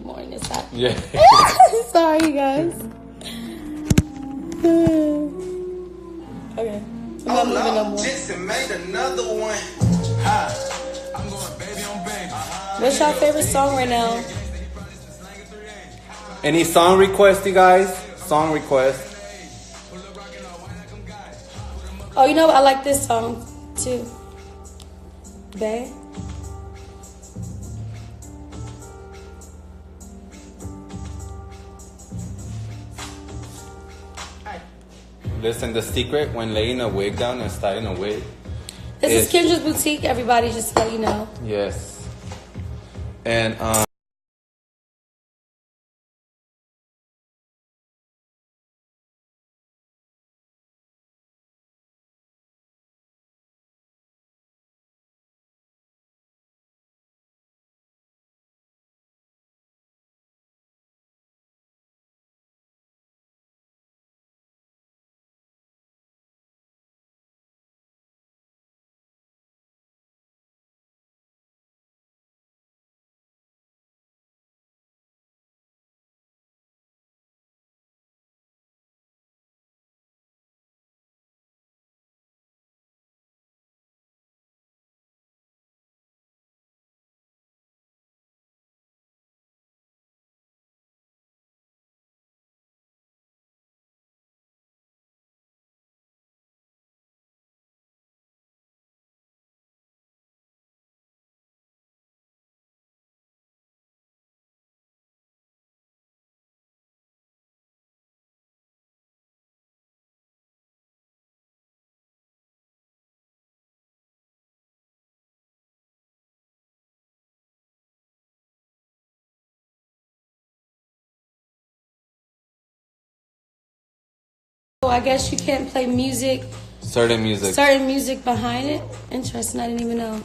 Good morning. It's hot. Yeah. Sorry, guys. Okay. I'm not moving no more. Made another one. I'm going baby on baby. What's your favorite song right now? Any song requests, you guys? Song requests. Oh, you know what? I like this song too. Babe. Listen, the secret when laying a wig down and styling a wig. This is Kendra's Boutique, everybody, just to let you know. Yes. And Oh, I guess you can't play music, certain music. certain music behind it. Interesting. I didn't even know.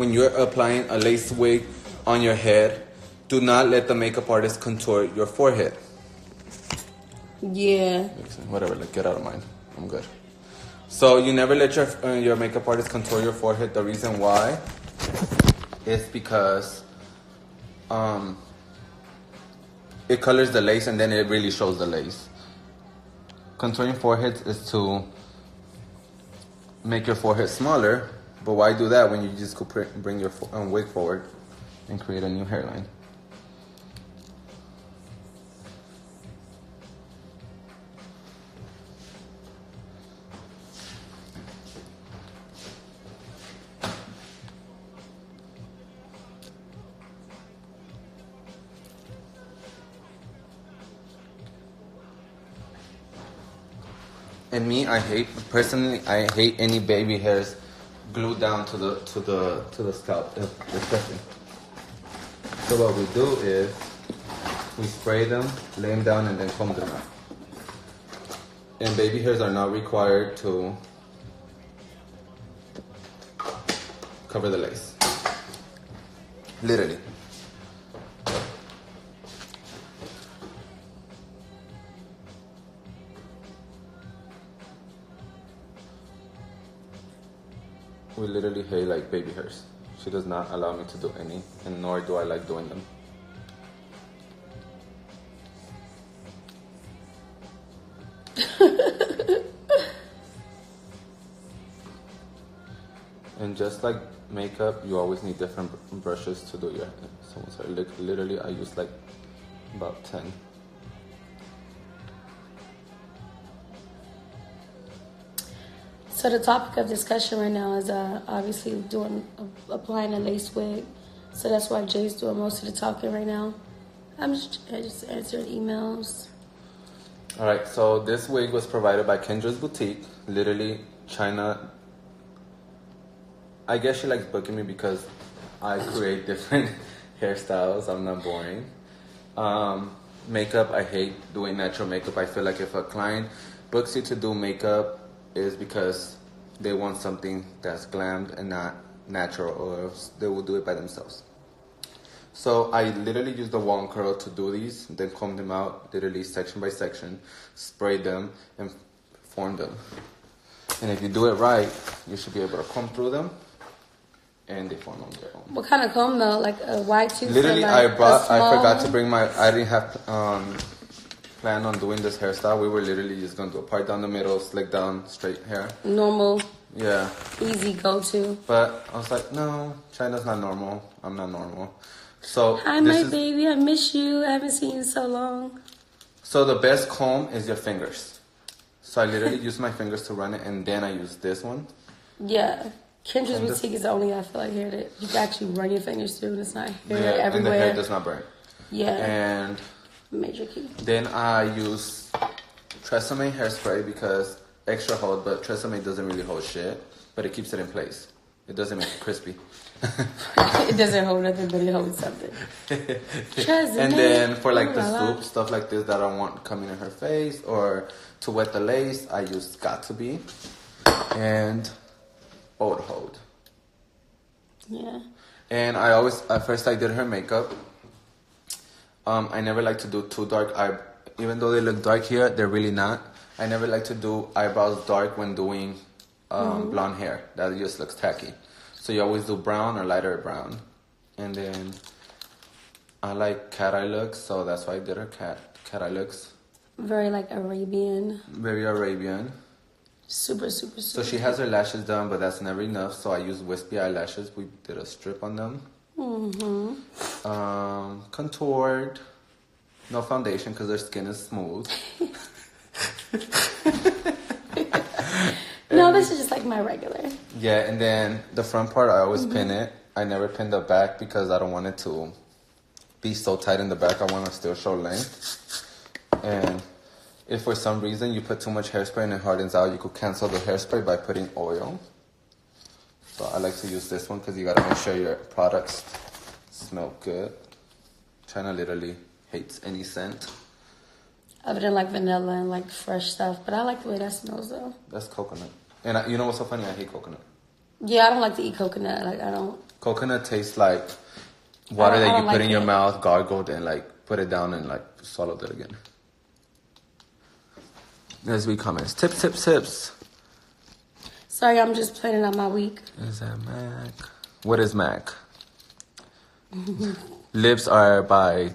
when you're applying a lace wig on your head, do not let the makeup artist contour your forehead. Yeah. Whatever, like, get out of mine. I'm good. So you never let your makeup artist contour your forehead. The reason why is because it colors the lace and then it really shows the lace. Contouring foreheads is to make your forehead smaller, but why do that when you just could bring your wig forward and create a new hairline? And me, I hate any baby hairs glued down to the scalp, especially. So what we do is we spray them, lay them down, and then comb them out. And baby hairs are not required to cover the lace. Literally. We literally hate like baby hairs. She does not allow me to do any, and nor do I like doing them. And just like makeup, you always need different brushes to do your hair. So literally, I use like about 10. So the topic of discussion right now is obviously applying a lace wig. So that's why Jay's doing most of the talking right now. I just answering emails. All right, so this wig was provided by Kendra's Boutique. Literally, Chyna. I guess she likes booking me because I create different hairstyles. I'm not boring. Makeup, I hate doing natural makeup. I feel like if a client books you to do makeup, is because they want something that's glammed and not natural, or they will do it by themselves. So I literally use the wand curl to do these, then comb them out, literally section by section, spray them, and form them. And if you do it right, you should be able to comb through them, and they form on their own. What kind of comb though? Like a wide tooth? Literally, like I forgot to bring I didn't have plan on doing this hairstyle. We were literally just gonna do a part down the middle, slick down, straight hair. Normal. Yeah. Easy go-to. But I was like, no, Chyna's not normal. I'm not normal. So hi, my baby. I miss you. I haven't seen you in so long. So the best comb is your fingers. So I literally use my fingers to run it, and then I use this one. Yeah. Kendra's Boutique is the only I feel like hair that you can actually run your fingers through, and it's not hair everywhere. And the hair does not burn. Yeah. And major key. Then I use Tresemme hairspray because extra hold, but Tresemme doesn't really hold shit, but it keeps it in place. It doesn't make it crispy. It doesn't hold nothing, but it holds something. And then for like the soup, stuff like this that I don't want coming in her face, or to wet the lace, I use Got2b and Old Hold. Yeah. And I always, at first I did her makeup. I never like to do too dark even though they look dark here, they're really not. I never like to do eyebrows dark when doing blonde hair. That just looks tacky. So you always do brown or lighter brown. And then I like cat eye looks, so that's why I did her cat eye looks. Very like Arabian. Very Arabian. Super, super, super. So she has her lashes done, but that's never enough. So I use wispy eyelashes. We did a strip on them. Contoured. No foundation because their skin is smooth. No, this is just like my regular. Yeah, and then the front part, I always pin it. I never pin the back because I don't want it to be so tight in the back. I want to still show length. And if for some reason you put too much hairspray and it hardens out, you could cancel the hairspray by putting oil. So I like to use this one because you got to make sure your products smell good. Chyna literally hates any scent. Other than like vanilla and like fresh stuff. But I like the way that smells though. That's coconut. And you know what's so funny? I hate coconut. Yeah, I don't like to eat coconut. Like I don't Coconut tastes like water I that don't you put like in your it. mouth, gargled, and like put it down and like swallowed it again. Let's read comments. Tips. Sorry, I'm just planning out my week. Is that Mac? What is Mac? Lips are by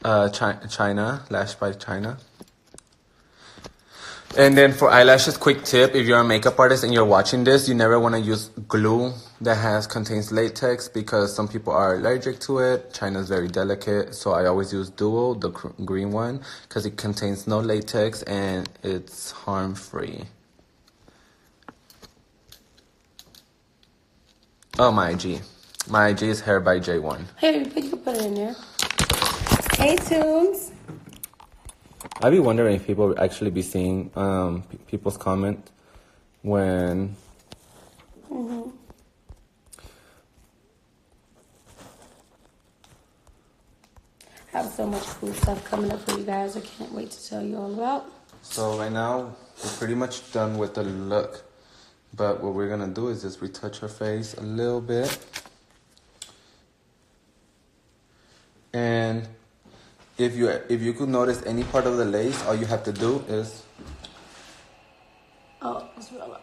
Chyna, Lash by Chyna. And then for eyelashes, quick tip: if you're a makeup artist and you're watching this, you never want to use glue that contains latex because some people are allergic to it. China's very delicate, so I always use Duo, the green one, because it contains no latex and it's harm-free. Oh, my IG. My IG is hair by J1. Hey, you can put it in there. Hey, Tunes. I be wondering if people actually be seeing people's comment when. I have so much cool stuff coming up for you guys. I can't wait to tell you all about. So right now we're pretty much done with the look, but what we're gonna do is just retouch her face a little bit, and if you could notice any part of the lace, all you have to do is. Oh, it's real life.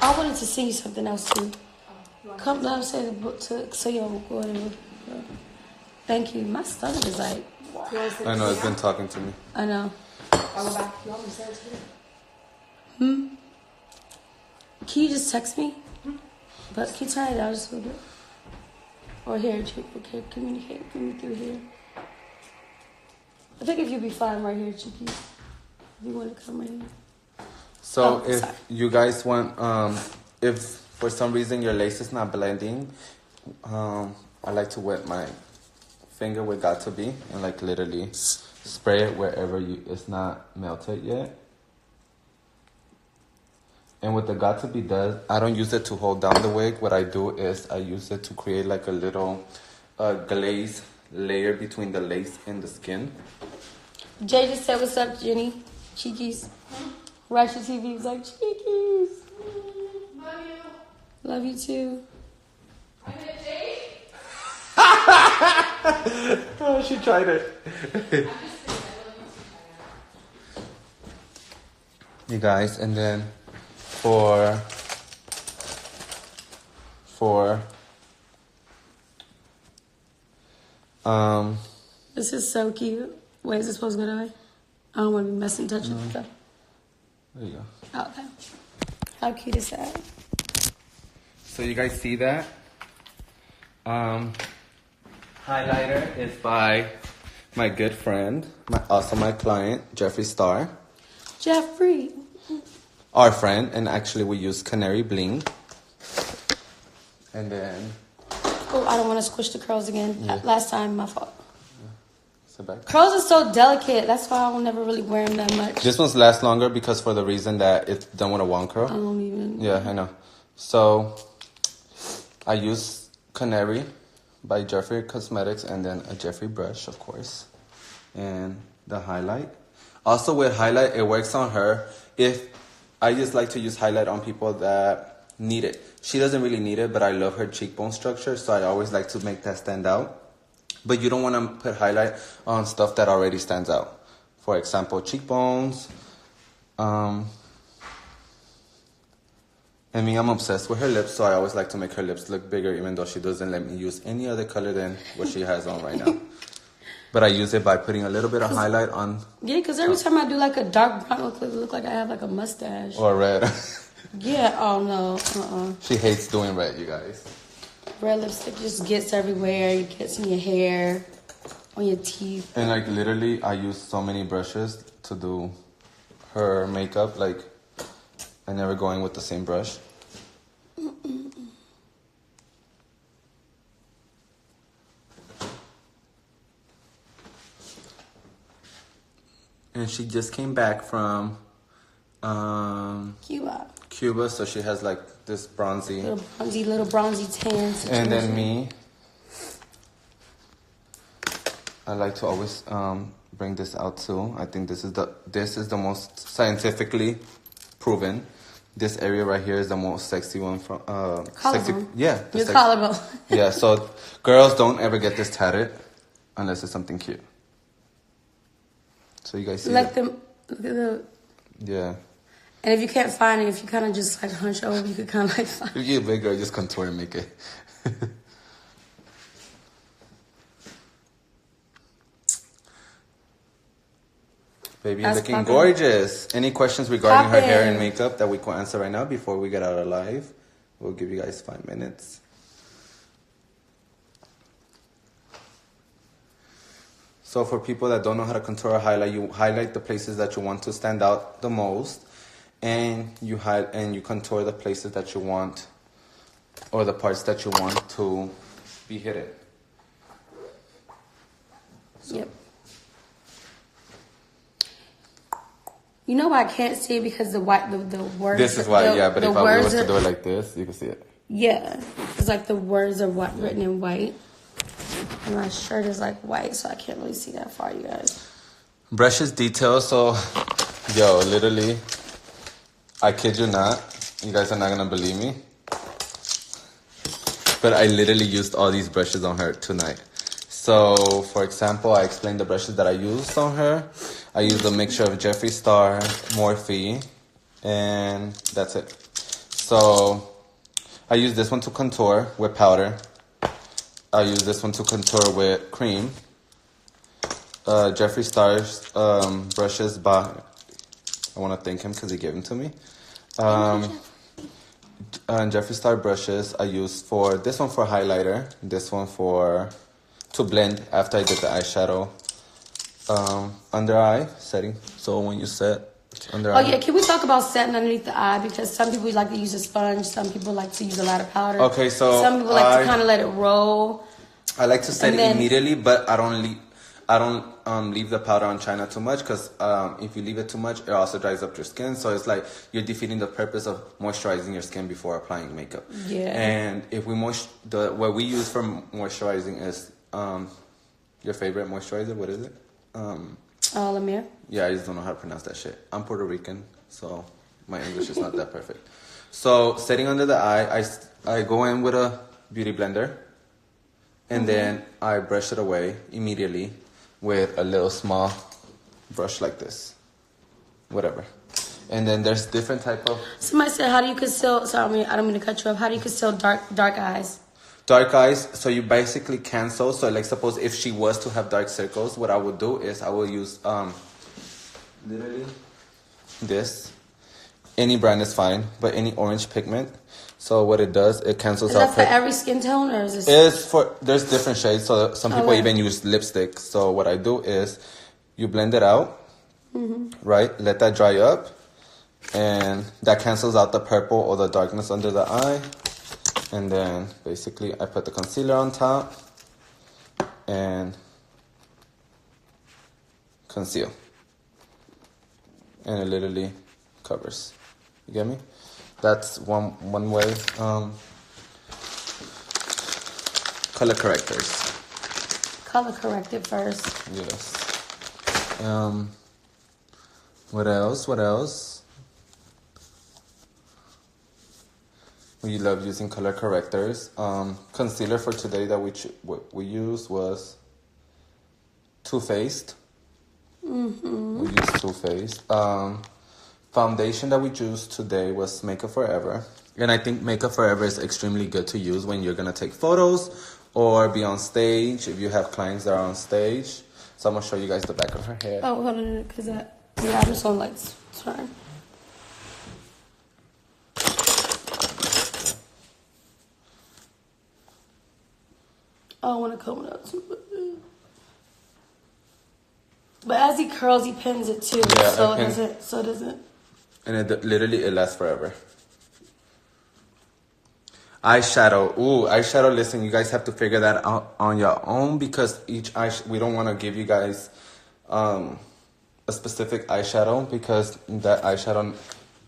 I wanted to sing you something else too. Come downstairs so you'll go ahead and thank you. My stomach is like. I know it's been talking to me. I know. I'll go back. You want me to say it to you? Can you just text me? But can you turn it down just a little bit? Or here, okay, communicate with me through here. I think if you'd be fine right here, Chicky. If you want to come right here. So Oh, if sorry. you guys want, if for some reason your lace is not blending, I like to wet my finger with Got To Be and like literally spray it wherever it's not melted yet. And what the Got To Be does, I don't use it to hold down the wig. What I do is I use it to create like a little glaze layer between the lace and the skin. Jay just said, what's up, Jenny? Cheekies. Ratchet TV was like, Cheekies. Love you. Love you too. I'm at Jay. Oh, she tried it. You guys, and then for This is so cute. Wait, is it supposed to go that way? I don't want to be messing, touching stuff. there you go. Oh, okay. How cute is that? So you guys see that? Highlighter is by my good friend, also my client, Jeffree Star. Jeffrey. Our friend, and actually we use Canary Bling. And then Oh, I don't want to squish the curls again. Yeah. Last time, my fault. sit back. Curls are so delicate. That's why I will never really wear them that much. This one's last longer because for the reason that it's done with a wand curl. I don't even. Yeah, I know. So I use Canary by Jeffree Cosmetics and then a Jeffree brush, of course. And the highlight. Also with highlight, it works on her. If I just like to use highlight on people that need it. She doesn't really need it, but I love her cheekbone structure, so I always like to make that stand out. But you don't want to put highlight on stuff that already stands out. For example, cheekbones. And me, I'm obsessed with her lips, so I always like to make her lips look bigger, even though she doesn't let me use any other color than what she has on right now. But I use it by putting a little bit of highlight on. Yeah, because every time I do like a dark brown, it look like I have like a mustache. Or red. Yeah, oh no. She hates doing red, you guys. Red lipstick just gets everywhere. It gets in your hair, on your teeth. And like literally, I use so many brushes to do her makeup. Like, I never go in with the same brush. And she just came back from Cuba, so she has like this bronzy. Little bronzy tan situation. And then me, I like to always bring this out too. I think this is the most scientifically proven This area right here is the most sexy one from Collarbone. Yeah. Your collarbone. Yeah, so girls don't ever get this tatted unless it's something cute. So you guys see Like it? look at the. Yeah. And if you can't find it, if you kind of just like hunch over, you could kind of like find If you get bigger, just contour and make it. Baby, you're That's looking poppin'. gorgeous. Any questions regarding her hair and Poppin'. makeup that we can answer right now before we get out of live? We'll give you guys 5 minutes. So for people that don't know how to contour or highlight, you highlight the places that you want to stand out the most, and you contour the places that you want, or the parts that you want to be hidden. Yep. You know why I can't see it because the words. This is why, the, but the if I words was to are- do it like this, you can see it. Yeah, it's like the words are written in white. And my shirt is like white, so I can't really see that far, you guys. Brushes details, so, yo, literally, I kid you not, you guys are not gonna believe me, but I literally used all these brushes on her tonight. So, for example, I explained the brushes that I used on her. I used a mixture of Jeffree Star, Morphe, and that's it. So, I used this one to contour with powder. I use this one to contour with cream. Jeffree Star's brushes, I want to thank him because he gave them to me. And Jeffree Star brushes I use for this one for highlighter, this one to blend after I did the eyeshadow. Under eye setting. So when you set under eye. Oh yeah, can we talk about setting underneath the eye? Because some people like to use a sponge, some people like to use a lot of powder. Okay, so some people like to kind of let it roll. I like to set And it then- immediately, but I don't leave the powder on China too much, because if you leave it too much, it also dries up your skin. So it's like you're defeating the purpose of moisturizing your skin before applying makeup. Yeah. And if what we use for moisturizing is your favorite moisturizer. What is it? Lamir. Yeah, I just don't know how to pronounce that shit. I'm Puerto Rican, so my English is not that perfect. So setting under the eye, I go in with a beauty blender, and then I brush it away immediately with a little small brush like this, whatever. And then there's different type of Somebody said, how do you conceal, sorry, I don't mean to cut you off, how do you conceal dark eyes? dark eyes. So you basically cancel. So like suppose if she was to have dark circles, what I would do is I will use literally this. Any brand is fine, but any orange pigment. So what it does, it cancels Is out. that for every skin tone, or is this? There's different shades. So some people Okay. even use lipstick. So what I do is you blend it out, right? Let that dry up, and that cancels out the purple or the darkness under the eye. And then basically I put the concealer on top and conceal. And it literally covers. You get me? That's one way. Color correctors. Color corrected first. Yes. What else? We love using color correctors. Concealer for today that we used was Too Faced. We used Too Faced. Foundation that we used today was Makeup Forever. And I think Makeup Forever is extremely good to use when you're going to take photos or be on stage, if you have clients that are on stage. So I'm going to show you guys the back of her hair. Oh, hold on, because I'm just on like turn. I don't want to comb it up too much. But as he curls, he pins it too, Yeah, so I it pin- doesn't. And it lasts forever. Eyeshadow. Ooh, eyeshadow. Listen, you guys have to figure that out on your own, because we don't want to give you guys a specific eyeshadow, because that eyeshadow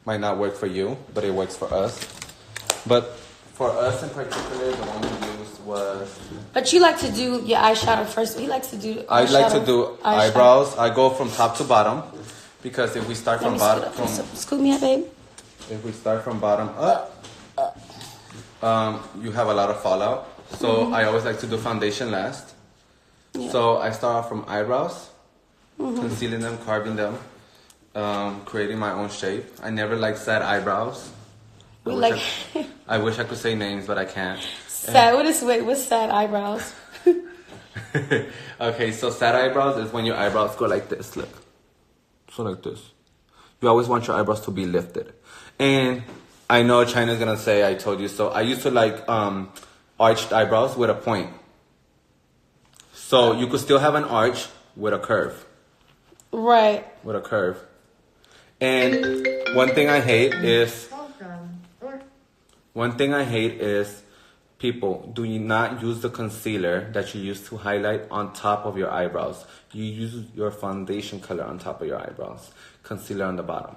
might not work for you, but it works for us. But for us in particular, the one we used was... But you like to do your eyeshadow first. He likes to do I like to do eyeshadow. eyebrows. I go from top to bottom, because if we start Let from me bottom... scoot up. Scoot me up, babe. if we start from bottom up, you have a lot of fallout. So I always like to do foundation last. Yeah. So I start off from eyebrows, concealing them, carving them, creating my own shape. I never like sad eyebrows. I wish I could say names, but I can't. Sad? What's sad eyebrows? Okay, so sad eyebrows is when your eyebrows go like this, look. So like this. You always want your eyebrows to be lifted. And I know Chyna's gonna say I told you so. I used to like arched eyebrows with a point. So you could still have an arch with a curve. Right. With a curve. And one thing I hate is people, do you not use the concealer that you use to highlight on top of your eyebrows. You use your foundation color on top of your eyebrows. Concealer on the bottom.